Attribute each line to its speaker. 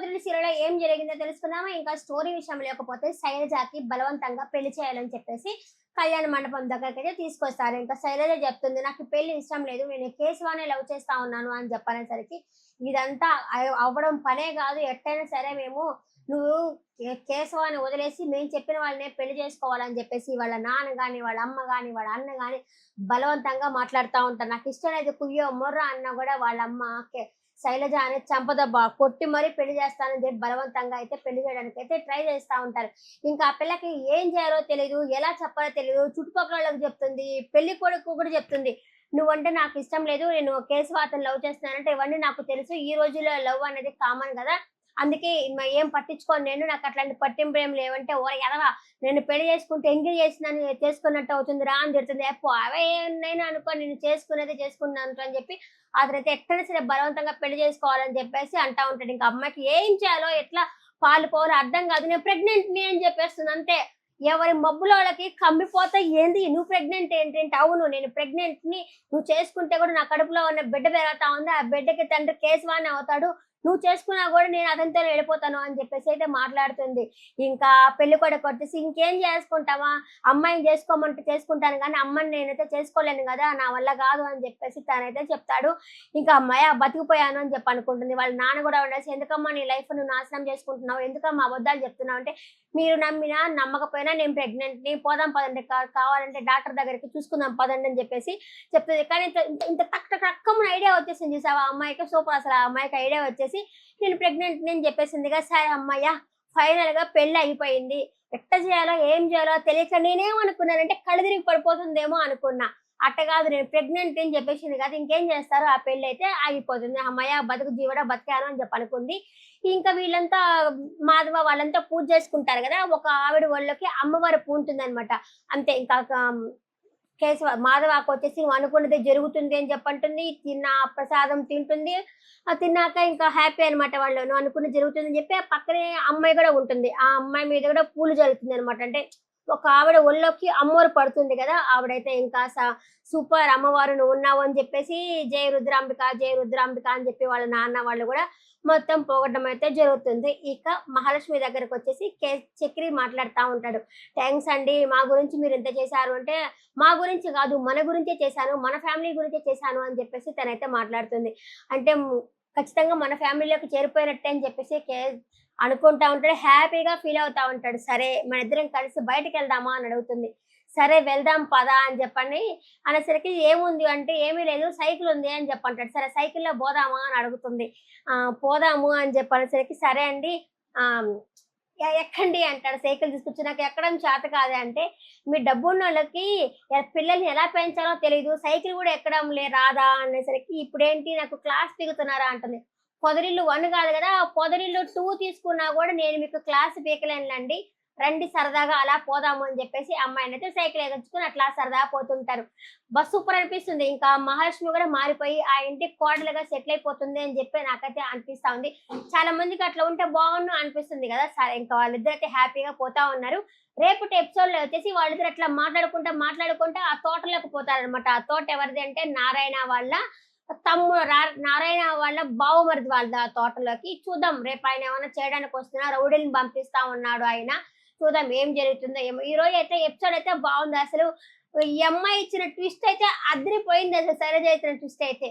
Speaker 1: పొదరిల్లు సీరియల్‌లో ఏం జరిగిందో తెలుసుకుందామా? ఇంకా స్టోరీ విషయం లేకపోతే శైలజకి బలవంతంగా పెళ్లి చేయాలని చెప్పేసి కళ్యాణ మండపం దగ్గరకైతే తీసుకొస్తారు. ఇంకా శైలజ చెప్తుంది, "నాకు ఈ పెళ్లి ఇష్టం లేదు. నేను కేశవానే లవ్ చేస్తా ఉన్నాను" అని చెప్పనేసరికి, ఇదంతా అవ్వడం పనే కాదు. ఎట్టైనా సరే నువ్వు కేశవాన్ని వదిలేసి మేము చెప్పిన వాళ్ళనే పెళ్లి చేసుకోవాలని చెప్పేసి వాళ్ళ నాన్న గాని, వాళ్ళ అమ్మ గాని, వాళ్ళ అన్న గాని బలవంతంగా మాట్లాడుతా ఉంటారు. నాకిష్టం లేదు కుయ్యో, మొర్రో అన్నా కూడా వాళ్ళమ్మ శైలజ అనేది చంపదబ్బా కొట్టి మరీ పెళ్లి చేస్తానని చెప్పి బలవంతంగా అయితే పెళ్లి చేయడానికి అయితే ట్రై చేస్తా ఉంటారు. ఇంకా ఆ పిల్లకి ఏం చేయాలో తెలీదు, ఎలా చెప్పాలో తెలీదు. చుట్టుపక్కల వాళ్ళకి చెప్తుంది, పెళ్లి కొడుకు కూడా చెప్తుంది. నువ్వంటే నాకు ఇష్టం లేదు. నేను కేశవ అతన్ని లవ్ చేస్తున్నానంటే ఇవన్నీ నాకు తెలుసు. ఈ రోజుల్లో లవ్ అనేది కామన్ కదా! అందుకే ఏం పట్టించుకోను నేను. నాకు అట్లాంటి పట్టింపులేం లేవంటే, ఓరి ఎదవ నేను పెళ్లి చేసుకుంటే ఎంగిలి చేసుకున్నట్టు అవుతుందిరా అని తిడుతుంది. అవే ఎన్నైనా అనుకో నేను చేసుకునేదే చేసుకున్నాను అని చెప్పి అతనైతే ఎట్టైనా సరే బలవంతంగా పెళ్లి చేసుకోవాలని చెప్పేసి అంటా ఉంటాడు. ఇంక అమ్మాయికి ఏం చేయాలో, ఎట్లా పాలు పోవాలో అర్థం కాదు. నేను ప్రెగ్నెంట్‌ని అని చెప్పేస్తుంది అంతే. ఎవరి మబ్బులోళ్ళకి కమ్మిపోతే ఏంది నువ్వు ప్రెగ్నెంట్ ఏంటంటే, అవును నేను ప్రెగ్నెంట్‌ని. నువ్వు చేసుకుంటే కూడా నా కడుపులో ఉన్న బిడ్డ పెరుగుతా ఉంది. ఆ బిడ్డకి తండ్రి కేశవానే అవుతాడు. నువ్వు చేసుకున్నా కూడా నేను అతనితోనే వెళ్ళిపోతాను అని చెప్పేసి అయితే మాట్లాడుతుంది. ఇంకా పెళ్ళికొడుకు వచ్చేసి, ఇంకేం చేసుకుంటావా? అమ్మాయిని చేసుకోమంటే చేసుకుంటాను గానీ, అమ్మని నేనైతే చేసుకోలేను గదా! నా వల్ల గాదు అని చెప్పేసి తనైతే చెప్తాడు. ఇంకా హమ్మయ్య! బతికిపోయాను అని చెప్పి అనుకుంటుంది. వాళ్ళ నాన్న గూడా ఉండేసి, "ఎందుకమ్మా నీ లైఫ్ నువ్వు నాశనం చేసుకుంటున్నావు? ఎందుకమ్మా అబద్ధాలు చెప్తున్నావు?" అంటే, "మీరు నమ్మినా, నమ్మకపోయినా నేను ప్రెగ్నెంట్‌ని. పోదాం పదండి. కావాలంటే డాక్టర్ దగ్గరికి చూసుకుందాం పదండి" అని చెప్పేసి చెప్తది. కానీ ఇంత ఇంత ఇంత టక్ టక్ టక్కుమని ఐడియా వచ్చేసింది చూసావా? ఆ అమ్మాయికి సూపర్ అసల. ఆ అమ్మాయికి ఐడియా వచ్చేసి నేను ప్రెగ్నెంట్‌ని అని చెప్పేసిందిగా. సరే హమ్మయ్య! ఫైనల్‌గా పెళ్లి అయిపోయింది. ఎట్ట చేయాలో, ఏం చేయాలో తెలియక నేనేమనుకున్నానంటే కళ్ళు తిరిగి పడిపోతుందేమో అనుకున్నా. అట్ట కాదు, నేను ప్రెగ్నెంట్ అని చెప్పేసింది కదా! ఇంకేం చేస్తారు, ఆ పెళ్లయితే ఆగిపోతుంది. హమ్మయ్య! బతుకు జీవడా బతికాను అని చెప్పి అనుకుంది. ఇంకా వీళ్ళంతా మాధవ వాళ్ళంతా పూజ చేసుకుంటారు కదా! ఒక ఆవిడ ఒళ్ళోకి అమ్మవారు పూనుతుందనమాట. అంతే ఇంకా మాధవకొచ్చేసి "నువ్వు అనుకున్నదే జరుగుతుంది" అని చెప్పంటుంది. తిన్న ప్రసాదం తింటుంది. తిన్నాక ఇంకా హ్యాపీ అనమాట వాళ్ళు. "నువ్వు అనుకున్నది జరుగుతుందని" చెప్పి ఆ పక్కనే అమ్మాయి గూడా ఉంటుంది. ఆ అమ్మాయి మీద గూడా పూలు జల్లుతుందనమాట. అంటే ఒక ఆవిడ ఒళ్ళోకి అమ్మవారు పడుతుంది గదా! ఆవిడైతే ఇంకా సూపర్ అమ్మవారు నువ్వున్నావు అని చెప్పేసి జై రుద్రాంబిక, జై రుద్రాంబిక అని చెప్పి వాళ్ళ నాన్న వాళ్ళు గూడా మొత్తం పొగడడం అయితే జరుగుతుంది. ఇక మహాలక్ష్మి దగ్గరకొచ్చేసి చక్రి మాట్లాడుతా ఉంటాడు. "థాంక్స్ అండి. మా గురించి మీరింత చేశారు" అంటే, "మా గురించి గాదు, మన గురించే చేశాను. మన ఫ్యామిలీ గురించే చేశాను" అని చెప్పేసి తనైతే మాట్లాడుతుంది. అంటే ఖచ్చితంగా మన ఫ్యామిలీలోకి చేరిపోయినట్టే అని చెప్పేసి అనుకుంటా ఉంటాడు. హ్యాపీగా ఫీల్ అవుతా ఉంటాడు. సరే మనిద్దరం కలిసి బయటికెళ్దామా అని అడుగుతుంది. సరే వెళ్దాం పద అని చెప్పని అనేసరికి ఏముంది అంటే, "ఏమీ లేదు సైకిల్ ఉంది" అని చెప్పంటాడు. సరే సైకిల్‌లో పోదామా అని అడుగుతుంది. పోదాము అని చెప్పనేసరికి, "సరే అండి. ఆహ్, ఎక్కండి" అంటాడు. సైకిల్ తీసుకొచ్చి, "నాకు ఎక్కడం చేత కాదే" అంటే, "మీ డబ్బున్నోళ్ళకి పిల్లల్ని ఎలా పెంచాలో తెలీదు. సైకిల్ గూడా ఎక్కడం రాదా" అనేసరికి, "ఇప్పుడేంటి నాకు క్లాస్ పీకుతున్నారా" అంటుంది. పొదరిల్లు 1 కాదు గదా! పొదరిల్లు 2 తీసుకున్నా గూడా నేను మీకు క్లాస్ పీకలేనులెండి. రండి సరదాగా అలా పోదాము అని జెప్పేసి అమ్మాయినైతే సైకిల్ ఎక్కించుకొని అట్లా సరదాగా పోతుంటారు. సూపర్ అనిపిస్తుంది. ఇంకా మహాలక్ష్మి గూడా మారిపోయి ఆ ఇంటికి కోడలుగా సెటిల్ అయిపోతుంది అని జెప్పి నాకైతే అనిపిస్తా ఉంది. చాలా మందికి అట్లా ఉంటే బావుండు అనిపిస్తుంది గదా! సరే ఇంకా వాళ్ళిద్దరైతే హ్యాపీగా పోతా ఉన్నారు. రేపటి ఎపిసోడ్‌లో వచ్చేసి వాళ్ళిద్దరు అట్లా మాట్లాడుకుంటా ఆ తోటలోకి పోతారనమాట. ఆ తోట ఎవరిది అంటే నారాయణ వాళ్ళ నారాయణ వాళ్ళ బావమరిది వాళ్ళది ఆ తోటలోకి. చూద్దాం రేపు ఆయన ఏమన్నా చేయడానికొస్తున్నా, రౌడీలని పంపిస్తా ఉన్నాడు ఆయన. చూద్దాం ఏం జరుగుతుందో ఏమో! ఈరోజైతే ఎపిసోడ్ అయితే బావుంది. అసలు ఈ అమ్మాయి ఇచ్చిన ట్విస్ట్ అయితే అదిరిపోయిందసలు, శైలజ ఇచ్చిన ట్విస్ట్ అయితే.